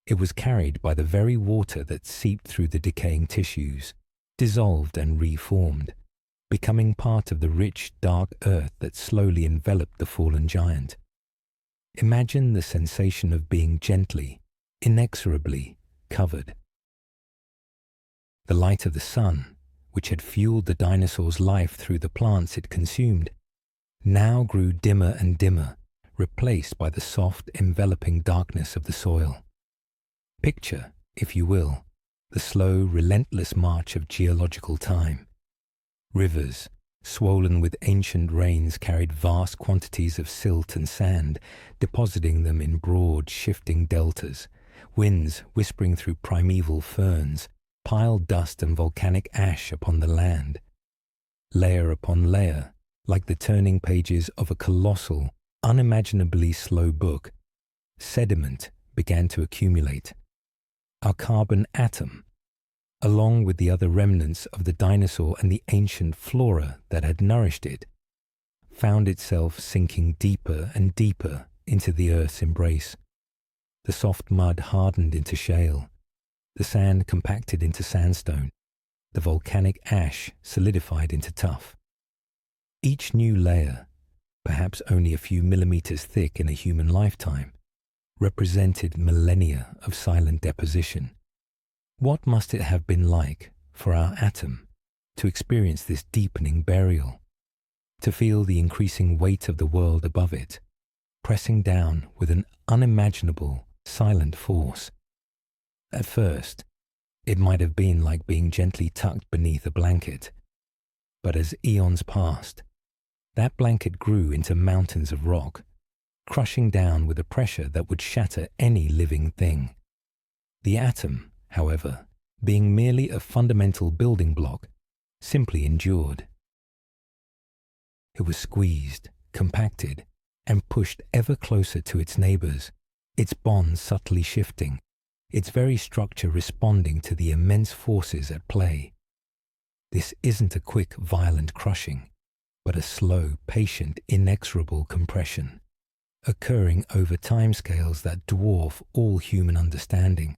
[SPEAKER 1] It was carried by the very water that seeped through the decaying tissues, dissolved and reformed, becoming part of the rich, dark earth that slowly enveloped the fallen giant. Imagine the sensation of being gently, inexorably covered. The light of the sun, which had fueled the dinosaur's life through the plants it consumed, now grew dimmer and dimmer, replaced by the soft, enveloping darkness of the soil. Picture, if you will, the slow, relentless march of geological time. Rivers, swollen with ancient rains, carried vast quantities of silt and sand, depositing them in broad, shifting deltas, winds whispering through primeval ferns, piled dust and volcanic ash upon the land. Layer upon layer, like the turning pages of a colossal, unimaginably slow book, sediment began to accumulate. Our carbon atom, along with the other remnants of the dinosaur and the ancient flora that had nourished it, found itself sinking deeper and deeper into the Earth's embrace. The soft mud hardened into shale, the sand compacted into sandstone, the volcanic ash solidified into tuff. Each new layer, perhaps only a few millimeters thick in a human lifetime, represented millennia of silent deposition. What must it have been like for our atom to experience this deepening burial, to feel the increasing weight of the world above it, pressing down with an unimaginable, silent force? At first, it might have been like being gently tucked beneath a blanket, but as eons passed, that blanket grew into mountains of rock, crushing down with a pressure that would shatter any living thing. The atom, however, being merely a fundamental building block, simply endured. It was squeezed, compacted, and pushed ever closer to its neighbors, its bonds subtly shifting, its very structure responding to the immense forces at play. This isn't a quick, violent crushing, but a slow, patient, inexorable compression, occurring over timescales that dwarf all human understanding.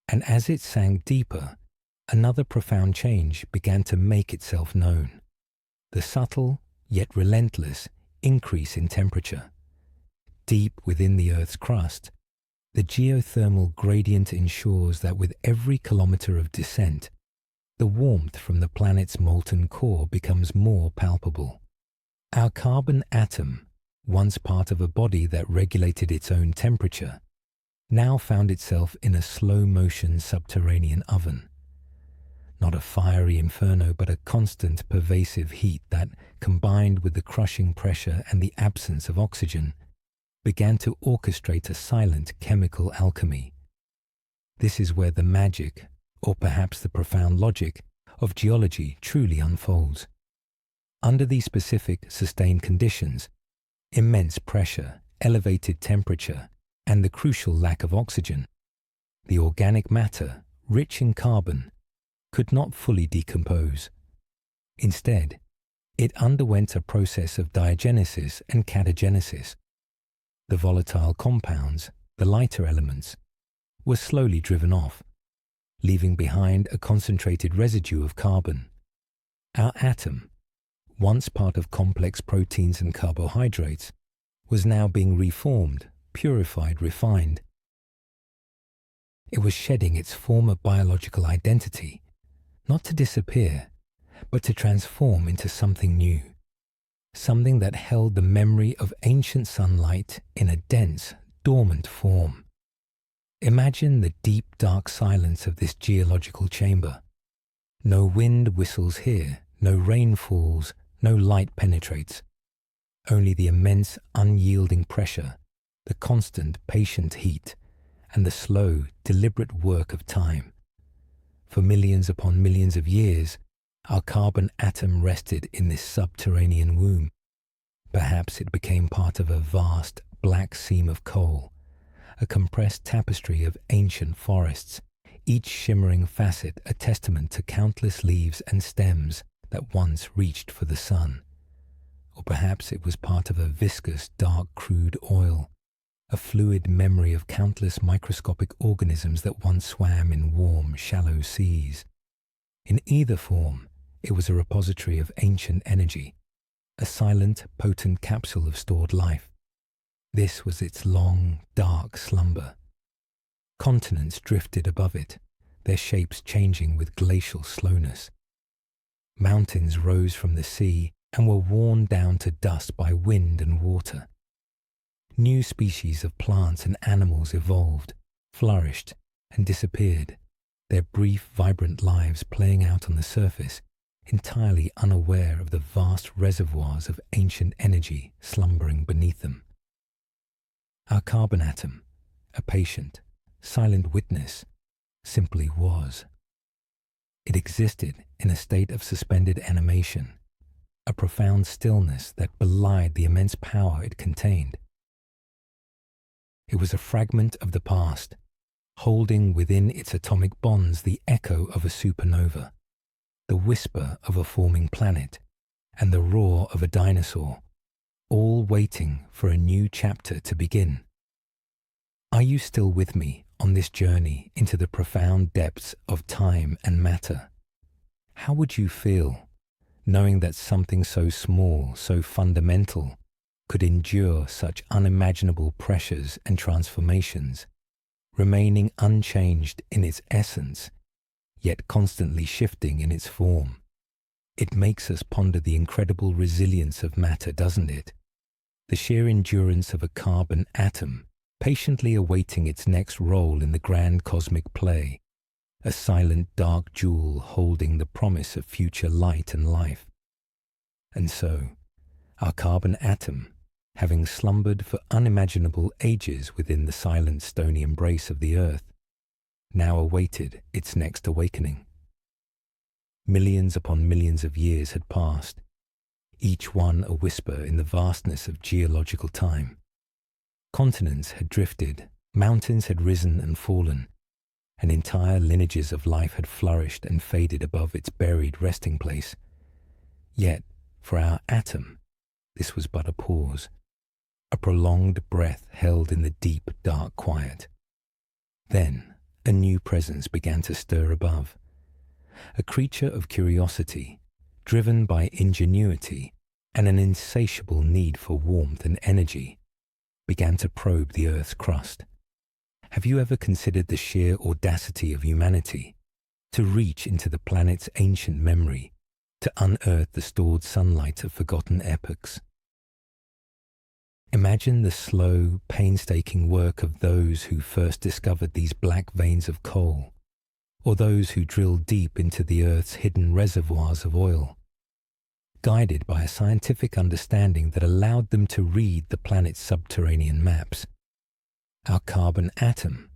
[SPEAKER 1] And as it sank deeper, another profound change began to make itself known. The subtle, yet relentless, increase in temperature. Deep within the Earth's crust, the geothermal gradient ensures that with every kilometer of descent, the warmth from the planet's molten core becomes more palpable. Our carbon atom, once part of a body that regulated its own temperature, now found itself in a slow-motion subterranean oven. Not a fiery inferno, but a constant, pervasive heat that, combined with the crushing pressure and the absence of oxygen, began to orchestrate a silent chemical alchemy. This is where the magic, or perhaps the profound logic, of geology truly unfolds. Under these specific, sustained conditions, immense pressure, elevated temperature, and the crucial lack of oxygen, the organic matter, rich in carbon, could not fully decompose. Instead, it underwent a process of diagenesis and catagenesis. The volatile compounds, the lighter elements, were slowly driven off, leaving behind a concentrated residue of carbon. Our atom, once part of complex proteins and carbohydrates, was now being reformed, purified, refined. It was shedding its former biological identity, not to disappear, but to transform into something new, something that held the memory of ancient sunlight in a dense, dormant form. Imagine the deep, dark silence of this geological chamber. No wind whistles here, no rain falls, no light penetrates. Only the immense, unyielding pressure, the constant, patient heat, and the slow, deliberate work of time. For millions upon millions of years, our carbon atom rested in this subterranean womb. Perhaps it became part of a vast, black seam of coal, a compressed tapestry of ancient forests, each shimmering facet a testament to countless leaves and stems that once reached for the sun. Or perhaps it was part of a viscous, dark crude oil, a fluid memory of countless microscopic organisms that once swam in warm, shallow seas. In either form, it was a repository of ancient energy, a silent, potent capsule of stored life. This was its long, dark slumber. Continents drifted above it, their shapes changing with glacial slowness. Mountains rose from the sea and were worn down to dust by wind and water. New species of plants and animals evolved, flourished, and disappeared, their brief, vibrant lives playing out on the surface, entirely unaware of the vast reservoirs of ancient energy slumbering beneath them. Our carbon atom, a patient, silent witness, simply was. It existed in a state of suspended animation, a profound stillness that belied the immense power it contained. It was a fragment of the past, holding within its atomic bonds the echo of a supernova, the whisper of a forming planet, and the roar of a dinosaur, all waiting for a new chapter to begin. Are you still with me on this journey into the profound depths of time and matter? How would you feel knowing that something so small, so fundamental, could endure such unimaginable pressures and transformations, remaining unchanged in its essence, yet constantly shifting in its form? It makes us ponder the incredible resilience of matter, doesn't it? The sheer endurance of a carbon atom, patiently awaiting its next role in the grand cosmic play, a silent dark jewel holding the promise of future light and life. And so, our carbon atom, having slumbered for unimaginable ages within the silent stony embrace of the earth, now awaited its next awakening. Millions upon millions of years had passed, each one a whisper in the vastness of geological time. Continents had drifted, mountains had risen and fallen, and entire lineages of life had flourished and faded above its buried resting place. Yet, for our atom, this was but a pause, a prolonged breath held in the deep, dark quiet. Then, a new presence began to stir above, a creature of curiosity, driven by ingenuity and an insatiable need for warmth and energy, began to probe the Earth's crust. Have you ever considered the sheer audacity of humanity to reach into the planet's ancient memory, to unearth the stored sunlight of forgotten epochs? Imagine the slow, painstaking work of those who first discovered these black veins of coal, or those who drilled deep into the Earth's hidden reservoirs of oil, guided by a scientific understanding that allowed them to read the planet's subterranean maps. Our carbon atom,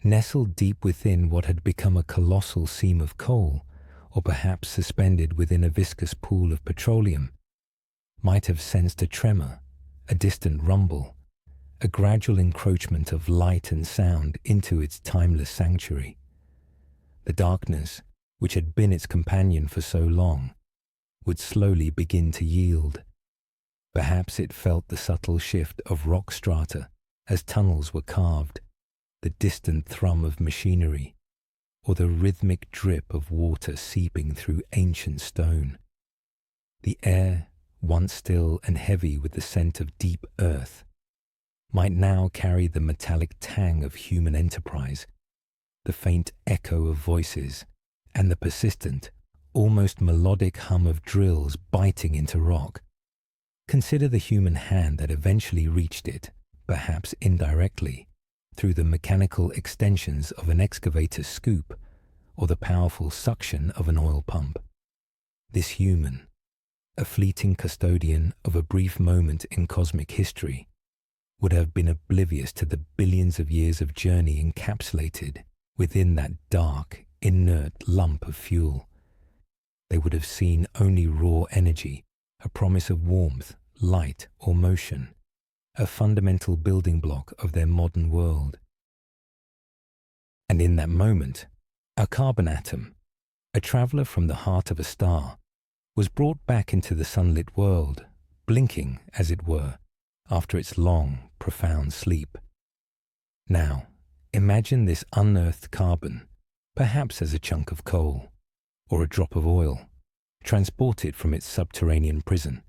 [SPEAKER 1] nestled deep within what had become a colossal seam of coal, or perhaps suspended within a viscous pool of petroleum, might have sensed a tremor, a distant rumble, a gradual encroachment of light and sound into its timeless sanctuary. The darkness, which had been its companion for so long, would slowly begin to yield. Perhaps it felt the subtle shift of rock strata as tunnels were carved, the distant thrum of machinery, or the rhythmic drip of water seeping through ancient stone. The air, once still and heavy with the scent of deep earth, might now carry the metallic tang of human enterprise, the faint echo of voices, and the persistent, almost melodic hum of drills biting into rock. Consider the human hand that eventually reached it, perhaps indirectly, through the mechanical extensions of an excavator's scoop or the powerful suction of an oil pump. This human, a fleeting custodian of a brief moment in cosmic history, would have been oblivious to the billions of years of journey encapsulated within that dark, inert lump of fuel. They would have seen only raw energy, a promise of warmth, light, or motion, a fundamental building block of their modern world. And in that moment, our carbon atom, a traveler from the heart of a star, was brought back into the sunlit world, blinking, as it were, after its long, profound sleep. Now, imagine this unearthed carbon, perhaps as a chunk of coal, or a drop of oil, transported from its subterranean prison.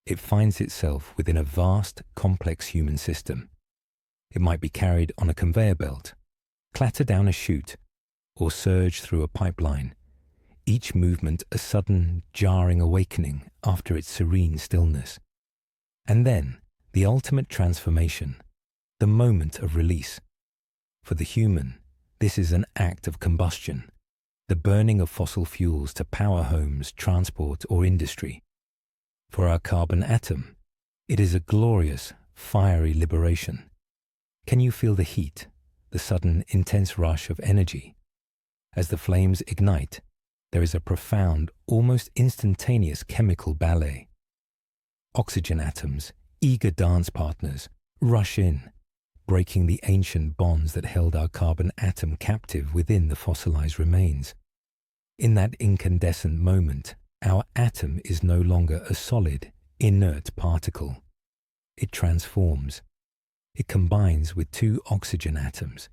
[SPEAKER 1] It finds itself within a vast, complex human system. It might be carried on a conveyor belt, clatter down a chute, or surge through a pipeline, each movement a sudden, jarring awakening after its serene stillness. And then, the ultimate transformation, the moment of release. For the human, this is an act of combustion, the burning of fossil fuels to power homes, transport, or industry. For our carbon atom, it is a glorious, fiery liberation. Can you feel the heat, the sudden, intense rush of energy? As the flames ignite, there is a profound, almost instantaneous chemical ballet. Oxygen atoms, eager dance partners, rush in, breaking the ancient bonds that held our carbon atom captive within the fossilized remains. In that incandescent moment, our atom is no longer a solid, inert particle. It transforms. It combines with two oxygen atoms,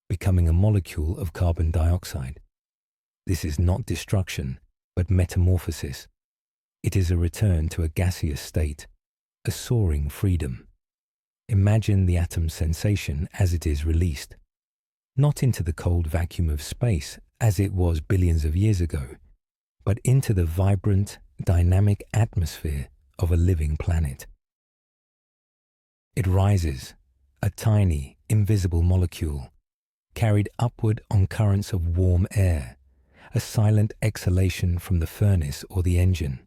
[SPEAKER 1] becoming a molecule of carbon dioxide. This is not destruction, but metamorphosis. It is a return to a gaseous state, a soaring freedom. Imagine the atom's sensation as it is released, not into the cold vacuum of space as it was billions of years ago, but into the vibrant, dynamic atmosphere of a living planet. It rises, a tiny, invisible molecule, carried upward on currents of warm air, a silent exhalation from the furnace or the engine.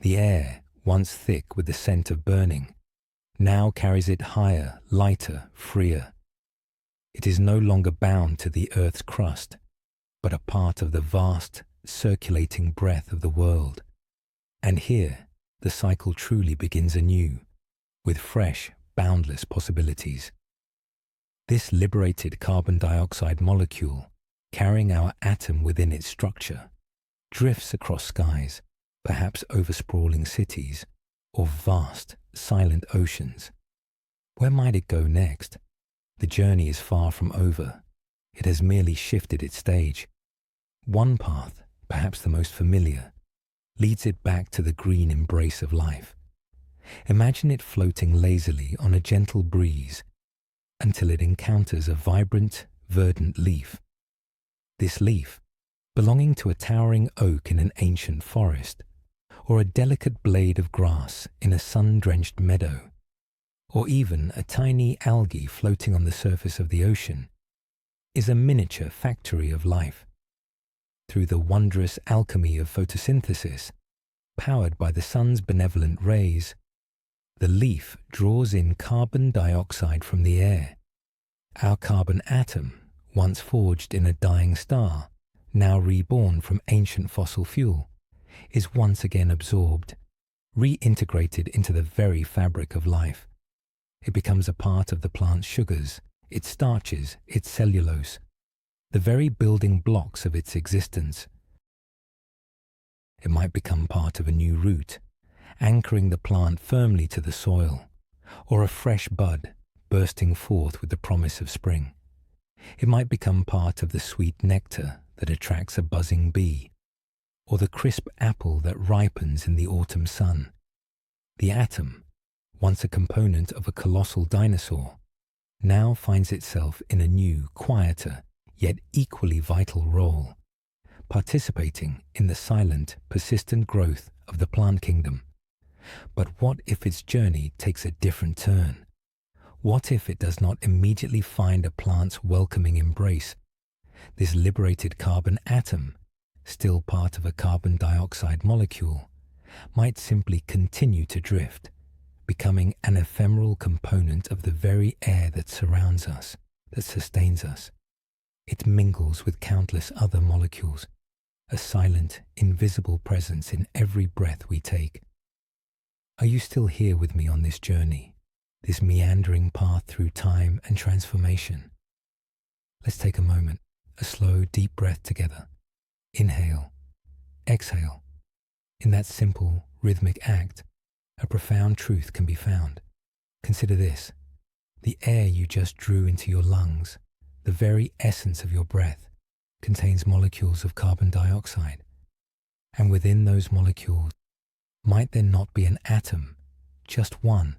[SPEAKER 1] The air, once thick with the scent of burning, now carries it higher, lighter, freer. It is no longer bound to the Earth's crust, but a part of the vast, circulating breath of the world. And here, the cycle truly begins anew, with fresh, boundless possibilities. This liberated carbon dioxide molecule, carrying our atom within its structure, drifts across skies, perhaps over sprawling cities, or vast, silent oceans. Where might it go next? The journey is far from over. It has merely shifted its stage. One path, perhaps the most familiar, leads it back to the green embrace of life. Imagine it floating lazily on a gentle breeze until it encounters a vibrant, verdant leaf. This leaf, belonging to a towering oak in an ancient forest, or a delicate blade of grass in a sun-drenched meadow, or even a tiny algae floating on the surface of the ocean, is a miniature factory of life. Through the wondrous alchemy of photosynthesis, powered by the sun's benevolent rays, the leaf draws in carbon dioxide from the air. Our carbon atom, once forged in a dying star, now reborn from ancient fossil fuel, is once again absorbed, reintegrated into the very fabric of life. It becomes a part of the plant's sugars, its starches, its cellulose, the very building blocks of its existence. It might become part of a new root, anchoring the plant firmly to the soil, or a fresh bud bursting forth with the promise of spring. It might become part of the sweet nectar that attracts a buzzing bee, or the crisp apple that ripens in the autumn sun. The atom, once a component of a colossal dinosaur, now finds itself in a new, quieter, yet equally vital role, participating in the silent, persistent growth of the plant kingdom. But what if its journey takes a different turn? What if it does not immediately find a plant's welcoming embrace? This liberated carbon atom, still part of a carbon dioxide molecule, might simply continue to drift, becoming an ephemeral component of the very air that surrounds us, that sustains us. It mingles with countless other molecules, a silent, invisible presence in every breath we take. Are you still here with me on this journey, this meandering path through time and transformation? Let's take a moment, a slow, deep breath together. Inhale, exhale. In that simple, rhythmic act, a profound truth can be found. Consider this: the air you just drew into your lungs, the very essence of your breath, contains molecules of carbon dioxide. And within those molecules, might there not be an atom, just one,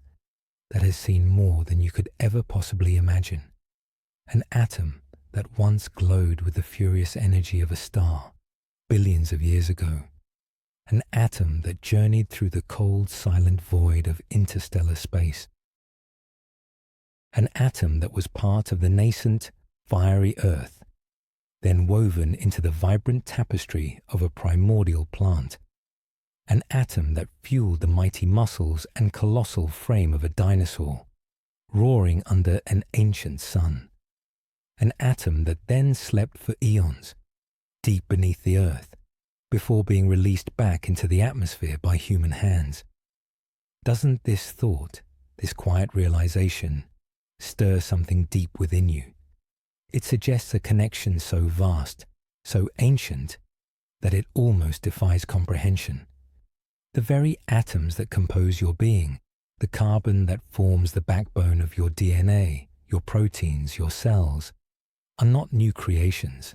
[SPEAKER 1] that has seen more than you could ever possibly imagine? An atom that once glowed with the furious energy of a star, billions of years ago. An atom that journeyed through the cold, silent void of interstellar space. An atom that was part of the nascent, fiery earth, then woven into the vibrant tapestry of a primordial plant. An atom that fueled the mighty muscles and colossal frame of a dinosaur, roaring under an ancient sun. An atom that then slept for eons, deep beneath the earth, before being released back into the atmosphere by human hands. Doesn't this thought, this quiet realization, stir something deep within you? It suggests a connection so vast, so ancient, that it almost defies comprehension. The very atoms that compose your being, the carbon that forms the backbone of your DNA, your proteins, your cells, are not new creations.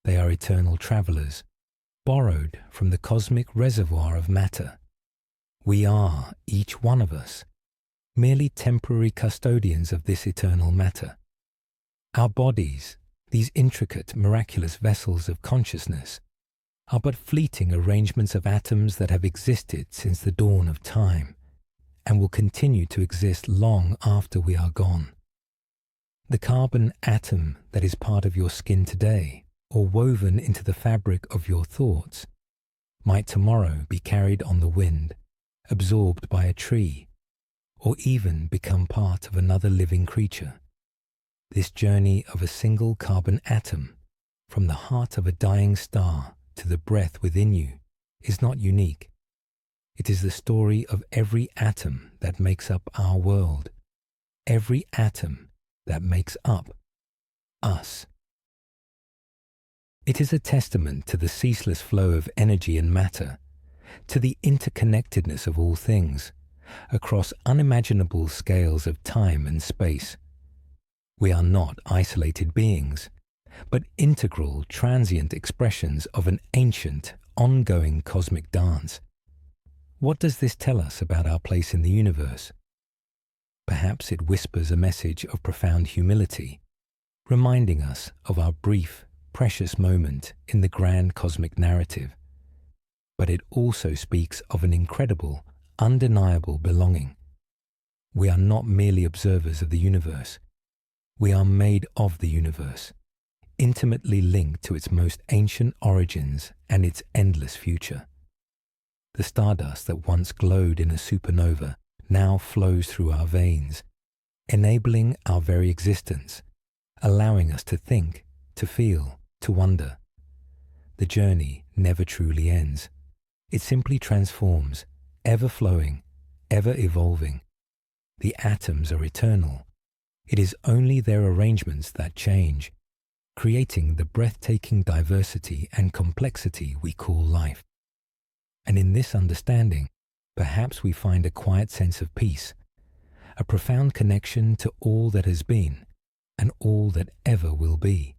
[SPEAKER 1] They are eternal travelers, borrowed from the cosmic reservoir of matter. We are, each one of us, merely temporary custodians of this eternal matter. Our bodies, these intricate, miraculous vessels of consciousness, are but fleeting arrangements of atoms that have existed since the dawn of time, and will continue to exist long after we are gone. The carbon atom that is part of your skin today, or woven into the fabric of your thoughts, might tomorrow be carried on the wind, absorbed by a tree, or even become part of another living creature. This journey of a single carbon atom, from the heart of a dying star to the breath within you, is not unique. It is the story of every atom that makes up our world, every atom that makes up us. It is a testament to the ceaseless flow of energy and matter, to the interconnectedness of all things, across unimaginable scales of time and space. We are not isolated beings, but integral, transient expressions of an ancient, ongoing cosmic dance. What does this tell us about our place in the universe? Perhaps it whispers a message of profound humility, reminding us of our brief, precious moment in the grand cosmic narrative. But it also speaks of an incredible, undeniable belonging. We are not merely observers of the universe. We are made of the universe, intimately linked to its most ancient origins and its endless future. The stardust that once glowed in a supernova now flows through our veins, enabling our very existence, allowing us to think, to feel, to wonder. The journey never truly ends. It simply transforms, ever flowing, ever evolving. The atoms are eternal. It is only their arrangements that change, creating the breathtaking diversity and complexity we call life. And in this understanding, perhaps we find a quiet sense of peace, a profound connection to all that has been and all that ever will be.